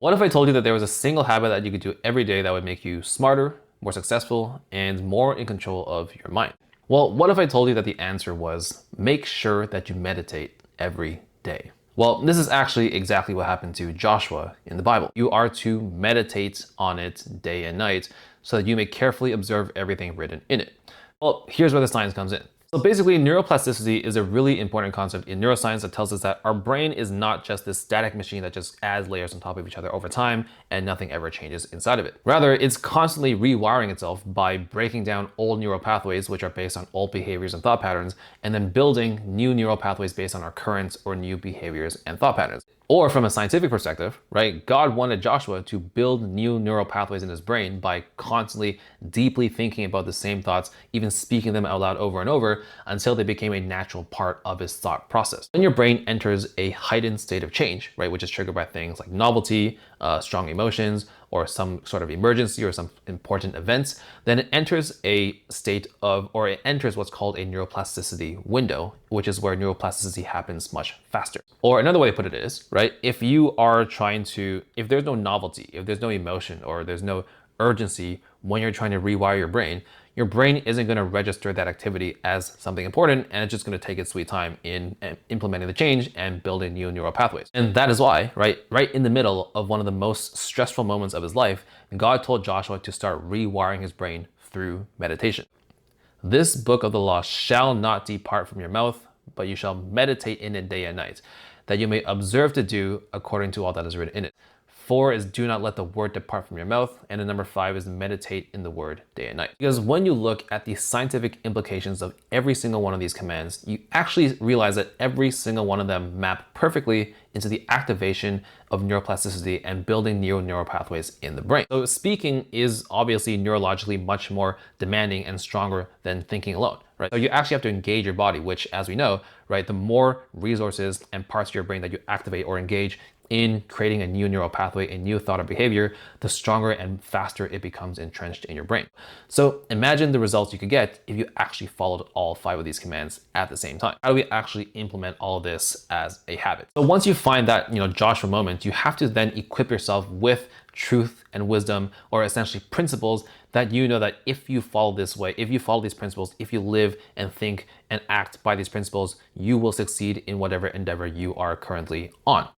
What if I told you that there was a single habit that you could do every day that would make you smarter, more successful, and more in control of your mind? Well, what if I told you that the answer was make sure that you meditate every day? Well, this is actually exactly what happened to Joshua in the Bible. You are to meditate on it day and night so that you may carefully observe everything written in it. Well, here's where the science comes in. So basically, neuroplasticity is a really important concept in neuroscience that tells us that our brain is not just this static machine that just adds layers on top of each other over time and nothing ever changes inside of it. Rather, it's constantly rewiring itself by breaking down old neural pathways, which are based on old behaviors and thought patterns, and then building new neural pathways based on our current or new behaviors and thought patterns. Or from a scientific perspective, right? God wanted Joshua to build new neural pathways in his brain by constantly deeply thinking about the same thoughts, even speaking them out loud over and over until they became a natural part of his thought process. When your brain enters a heightened state of change, right, which is triggered by things like novelty, strong emotions, or some sort of emergency or some important events, then it enters a state of, or it enters what's called a neuroplasticity window, which is where neuroplasticity happens much faster. Or another way to put it is, right, if you are trying to, if there's no novelty, if there's no emotion, or there's no urgency when you're trying to rewire your brain isn't going to register that activity as something important, and it's just going to take its sweet time in implementing the change and building new neural pathways. And that is why, right in the middle of one of the most stressful moments of his life, God told Joshua to start rewiring his brain through meditation. This book of the law shall not depart from your mouth, but you shall meditate in it day and night, that you may observe to do according to all that is written in it. 4 is do not let the word depart from your mouth. And then number 5 is meditate in the word day and night. Because when you look at the scientific implications of every single one of these commands, you actually realize that every single one of them map perfectly into the activation of neuroplasticity and building new neural pathways in the brain. So speaking is obviously neurologically much more demanding and stronger than thinking alone, right? So you actually have to engage your body, which, as we know, right, the more resources and parts of your brain that you activate or engage in creating a new neural pathway, a new thought or behavior, the stronger and faster it becomes entrenched in your brain. So imagine the results you could get if you actually followed all 5 of these commands at the same time. How do we actually implement all of this as a habit? So once you find that, Joshua moment, you have to then equip yourself with truth and wisdom, or essentially principles that you know that if you follow this way, if you follow these principles, if you live and think and act by these principles, you will succeed in whatever endeavor you are currently on.